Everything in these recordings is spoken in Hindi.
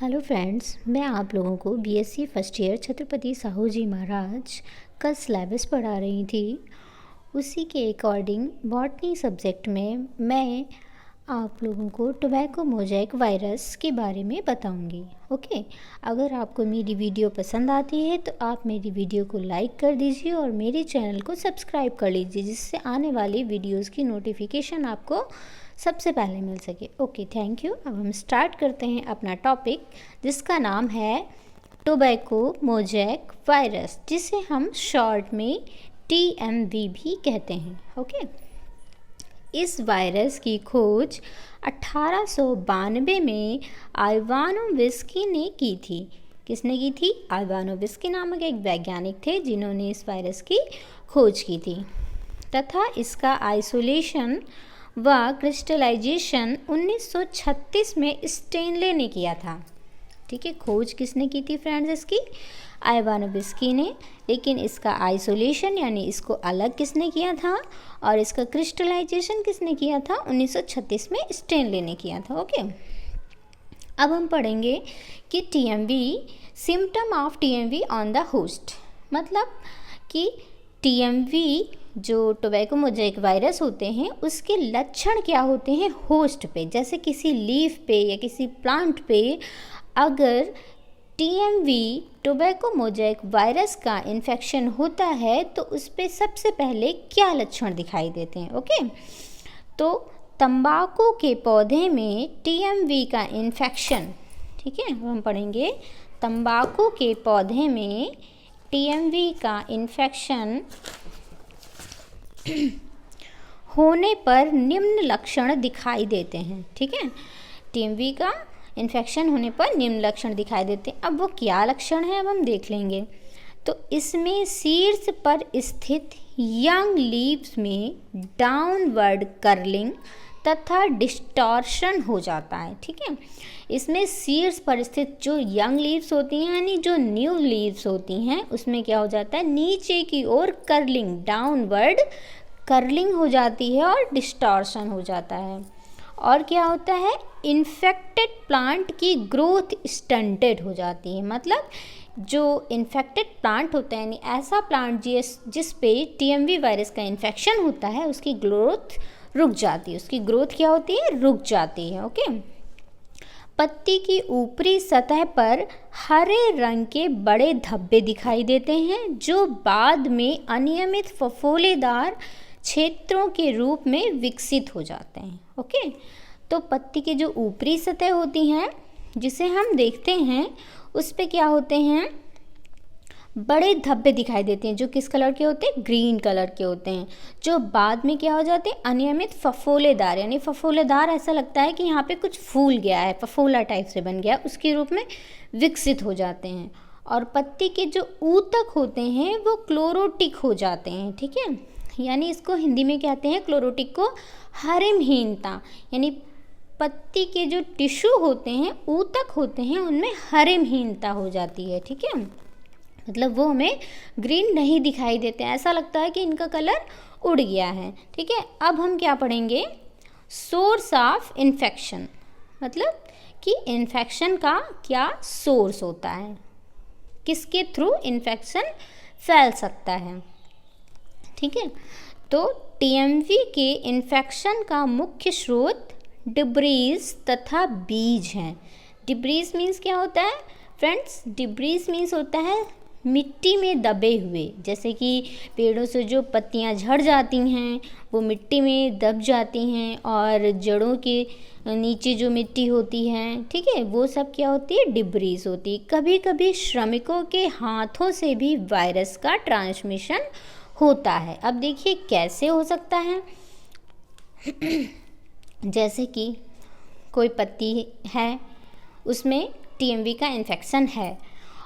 हेलो फ्रेंड्स, मैं आप लोगों को BSc first year Chhatrapati Sahu ji Maharaj का सिलेबस पढ़ा रही थी। उसी के अकॉर्डिंग बॉटनी सब्जेक्ट में मैं आप लोगों को टोबैको मोज़ेक वायरस के बारे में बताऊंगी। ओके, अगर आपको मेरी वीडियो पसंद आती है तो आप मेरी वीडियो को लाइक कर दीजिए और मेरे चैनल को सब्सक्राइब कर लीजिए, जिससे आने वाली वीडियोस की नोटिफिकेशन आपको सबसे पहले मिल सके। Okay, thank you. अब हम स्टार्ट करते हैं अपना टॉपिक, जिसका नाम है टोबैको मोज़ेक वायरस, जिसे हम शॉर्ट में TMV भी कहते हैं। ओके, इस वायरस की खोज 1892 में आइवानोविस्की ने की थी। किसने की थी? आइवानोविस्की नामक एक वैज्ञानिक थे जिन्होंने इस वायरस की खोज की थी, तथा इसका आइसोलेशन व क्रिस्टलाइजेशन 1936 में स्टेनले ने किया था। ठीक है, खोज किसने की थी फ्रेंड्स? इसकी आइवानोविस्की ने। लेकिन इसका आइसोलेशन यानी इसको अलग किसने किया था, और इसका क्रिस्टलाइजेशन किसने किया था? 1936 में स्टेनले ने किया था। ओके, अब हम पढ़ेंगे कि TMV, symptom of TMV on the host. मतलब कि TMV जो टोबैको मोज़ेक वायरस होते हैं उसके लक्षण क्या होते हैं होस्ट पे। जैसे किसी लीफ पे या किसी प्लांट पे अगर TMV टोबैको मोज़ेक वायरस का इन्फेक्शन होता है तो उस पर सबसे पहले क्या लक्षण दिखाई देते हैं? ओके, तो तंबाकू के पौधे में TMV का इन्फेक्शन, ठीक है, हम पढ़ेंगे तंबाकू के पौधे में TMV का इन्फेक्शन होने पर निम्न लक्षण दिखाई देते हैं। ठीक है, TMV का इन्फेक्शन होने पर निम्न लक्षण दिखाई देते हैं। अब वो क्या लक्षण है अब हम देख लेंगे। तो इसमें शीर्ष पर स्थित यंग लीव्स में डाउनवर्ड कर्लिंग तथा डिस्टॉर्शन हो जाता है। ठीक है, इसमें शीर्ष पर स्थित जो यंग लीव्स होती हैं यानी जो न्यू लीव्स होती हैं उसमें क्या हो जाता है? नीचे की ओर कर्लिंग, डाउनवर्ड कर्लिंग हो जाती है और डिस्टॉर्शन हो जाता है। और क्या होता है? इन्फेक्टेड प्लांट की ग्रोथ स्टंटेड हो जाती है। मतलब जो इन्फेक्टेड प्लांट होता है यानी ऐसा प्लांट जिस पे TMV वायरस का इन्फेक्शन होता है उसकी ग्रोथ रुक जाती है। उसकी ग्रोथ क्या होती है? रुक जाती है। ओके, पत्ती की ऊपरी सतह पर हरे रंग के बड़े धब्बे दिखाई देते हैं जो बाद में अनियमित फफोलेदार क्षेत्रों के रूप में विकसित हो जाते हैं। ओके, तो पत्ती की जो ऊपरी सतह होती हैं जिसे हम देखते हैं उस पे क्या होते हैं? बड़े धब्बे दिखाई देते हैं जो किस कलर के होते हैं? ग्रीन कलर के होते हैं, जो बाद में क्या हो जाते हैं? अनियमित फफोलेदार, यानी फफोलेदार ऐसा लगता है कि यहाँ पे कुछ फूल गया है, फफोला टाइप से बन गया, उसके रूप में विकसित हो जाते हैं। और पत्ती के जो ऊतक होते हैं वो क्लोरोटिक हो जाते हैं। ठीक है, यानी इसको हिंदी में कहते हैं क्लोरोटिक को हरिमहीनता, यानी पत्ती के जो टिश्यू होते हैं, ऊतक होते हैं, उनमें हरिमहीनता हो जाती है। ठीक है, मतलब वो हमें ग्रीन नहीं दिखाई देते, ऐसा लगता है कि इनका कलर उड़ गया है। ठीक है, अब हम क्या पढ़ेंगे? सोर्स ऑफ इन्फेक्शन, मतलब कि इन्फेक्शन का क्या सोर्स होता है, किसके थ्रू इन्फेक्शन फैल सकता है। ठीक है, तो TMV के इन्फेक्शन का मुख्य स्रोत डिब्रीज तथा बीज हैं। डिब्रीज मीन्स क्या होता है फ्रेंड्स? डिब्रीज मीन्स होता है मिट्टी में दबे हुए, जैसे कि पेड़ों से जो पत्तियां झड़ जाती हैं वो मिट्टी में दब जाती हैं, और जड़ों के नीचे जो मिट्टी होती है, ठीक है, वो सब क्या होती है? डिब्रीज होती है। कभी कभी श्रमिकों के हाथों से भी वायरस का ट्रांसमिशन होता है। अब देखिए कैसे हो सकता है। जैसे कि कोई पत्ती है, उसमें TMV का इन्फेक्शन है,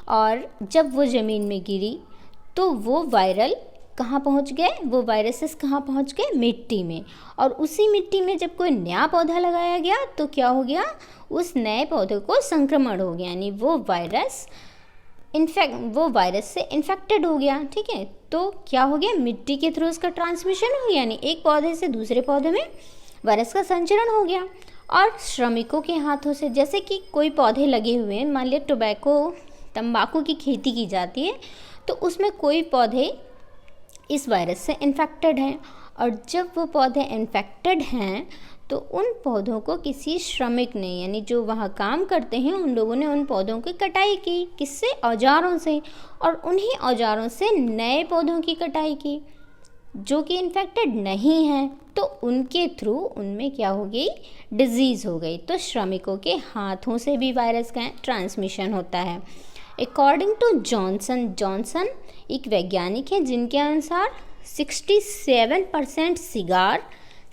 और जब वो ज़मीन में गिरी तो वो वायरल कहाँ पहुँच गए? वो वायरसेस कहाँ पहुँच गए? मिट्टी में। और उसी मिट्टी में जब कोई नया पौधा लगाया गया तो क्या हो गया? उस नए पौधे को संक्रमण हो गया, यानी वो वायरस से इन्फेक्टेड हो गया। ठीक है, तो क्या हो गया? मिट्टी के थ्रू उसका ट्रांसमिशन हो गया, यानी एक पौधे से दूसरे पौधे में वायरस का संचरण हो गया। और श्रमिकों के हाथों से, जैसे कि कोई पौधे लगे हुए हैं, मान लिया तंबाकू की खेती की जाती है, तो उसमें कोई पौधे इस वायरस से इन्फेक्टेड हैं, और जब वो पौधे इन्फेक्टेड हैं तो उन पौधों को किसी श्रमिक ने, यानी जो वहाँ काम करते हैं, उन लोगों ने उन पौधों की कटाई की। किससे? औजारों से। और उन्हीं औजारों से नए पौधों की कटाई की जो कि इन्फेक्टेड नहीं हैं, तो उनके थ्रू उनमें क्या हो गई? डिजीज़ हो गई। तो श्रमिकों के हाथों से भी वायरस का ट्रांसमिशन होता है। अकॉर्डिंग टू जॉनसन एक वैज्ञानिक हैं जिनके अनुसार 67% सिगार,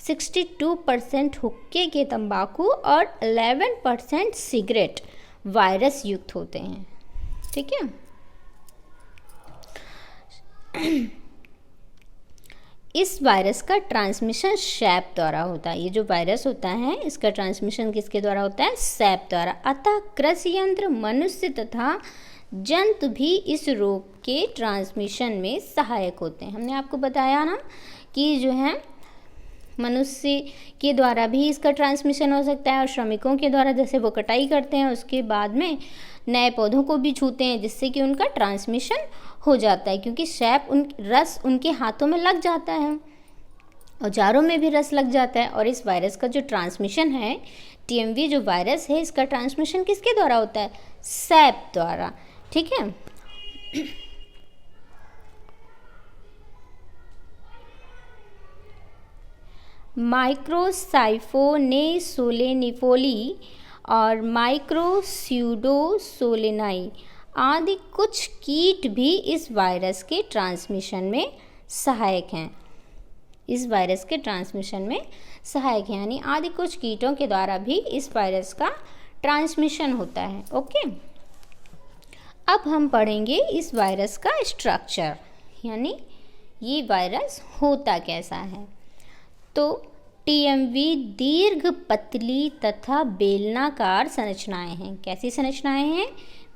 62% हुक्के के तंबाकू और 11% सिगरेट वायरस युक्त होते हैं। ठीक है। इस वायरस का ट्रांसमिशन सैप द्वारा होता है। ये जो वायरस होता है इसका ट्रांसमिशन किसके द्वारा होता है? सैप द्वारा। अतः कृषि यंत्र, मनुष्य तथा जंतु भी इस रोग के ट्रांसमिशन में सहायक होते हैं। हमने आपको बताया ना कि जो है मनुष्य के द्वारा भी इसका ट्रांसमिशन हो सकता है, और श्रमिकों के द्वारा जैसे वो कटाई करते हैं उसके बाद में नए पौधों को भी छूते हैं, जिससे कि उनका ट्रांसमिशन हो जाता है, क्योंकि सैप रस उनके हाथों में लग जाता है, औजारों में भी रस लग जाता है। और इस वायरस का जो ट्रांसमिशन है, टीएमवी जो वायरस है, इसका ट्रांसमिशन किसके द्वारा होता है? सैप द्वारा। ठीक है। माइक्रोसाइफोनेसोलेनिफोली और माइक्रोस्यूडोसोलेनाई आदि कुछ कीट भी इस वायरस के ट्रांसमिशन में सहायक हैं। इस वायरस के ट्रांसमिशन में सहायक हैं, यानी आदि कुछ कीटों के द्वारा भी इस वायरस का ट्रांसमिशन होता है। ओके। अब हम पढ़ेंगे इस वायरस का स्ट्रक्चर, यानी ये वायरस होता कैसा है। तो टीएमवी दीर्घ, पतली तथा बेलनाकार संरचनाएं हैं। कैसी संरचनाएं हैं?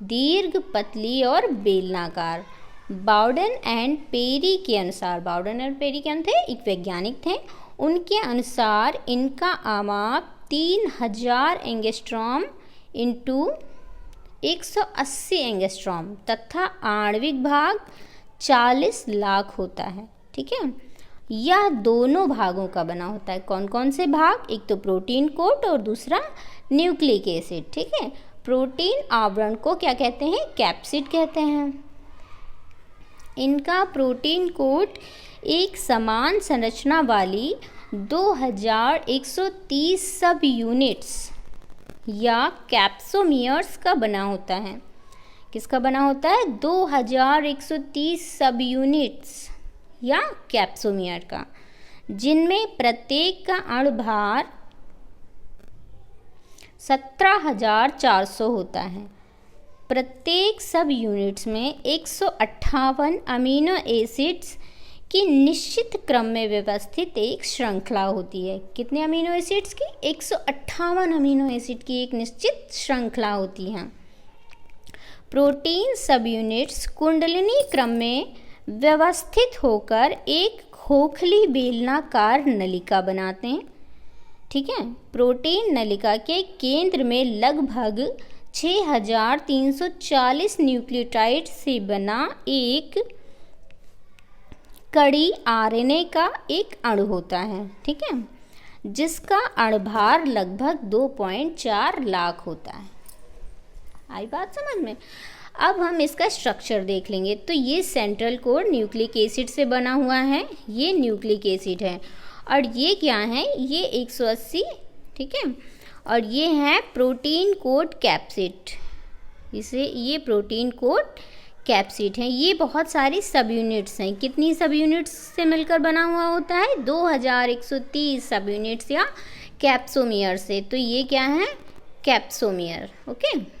दीर्घ, पतली और बेलनाकार। बाउडन एंड पेरी के अनुसार, बाउडन और पेरी कौन थे? एक वैज्ञानिक थे। उनके अनुसार इनका आमाप 3000 एंगस्ट्रॉम इंटू 180 एंगस्ट्रॉम तथा आणविक भाग 40 लाख होता है। ठीक है। यह दोनों भागों का बना होता है। कौन कौन से भाग? एक तो प्रोटीन कोट और दूसरा न्यूक्लिक एसिड। ठीक है। प्रोटीन आवरण को क्या कहते हैं? कैप्सिड कहते हैं। इनका प्रोटीन कोट एक समान संरचना वाली 2130 सब यूनिट्स या कैप्सोमियर्स का बना होता है। किसका बना होता है? 2130 सब यूनिट्स या कैप्सोमियर का, जिनमें प्रत्येक का अणुभार 17,400 होता है। प्रत्येक सब यूनिट्स में 158 अमीनो एसिड्स की निश्चित क्रम में व्यवस्थित एक श्रृंखला होती है। कितने अमीनो एसिड्स की? 158 अमीनो एसिड की एक निश्चित श्रृंखला होती है। प्रोटीन सब यूनिट्स कुंडलिनी क्रम में व्यवस्थित होकर एक खोखली बेलनाकार नलिका बनाते हैं। ठीक है। प्रोटीन नलिका के केंद्र में लगभग 6340 न्यूक्लियोटाइड से बना एक कड़ी आरएनए का एक अणु होता है। ठीक है। जिसका अणुभार लगभग 2.4 लाख होता है। आई बात समझ में? अब हम इसका स्ट्रक्चर देख लेंगे। तो ये सेंट्रल कोर न्यूक्लिक एसिड से बना हुआ है। ये न्यूक्लिक एसिड है। और ये क्या है? ये 180। ठीक है। और ये है प्रोटीन कोट कैप्सिड। ये प्रोटीन कोट कैप्सिड है। ये बहुत सारी सब यूनिट्स हैं। कितनी सब यूनिट्स से मिलकर बना हुआ होता है? 2130 सब यूनिट्स या कैप्सोमियर से। तो ये क्या है? Capsomere. Okay.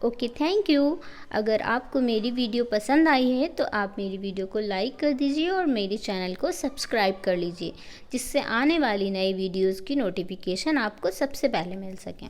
Okay, thank you. अगर आपको मेरी वीडियो पसंद आई है तो आप मेरी वीडियो को लाइक कर दीजिए और मेरे चैनल को सब्सक्राइब कर लीजिए, जिससे आने वाली नई वीडियोज़ की नोटिफिकेशन आपको सबसे पहले मिल सकें।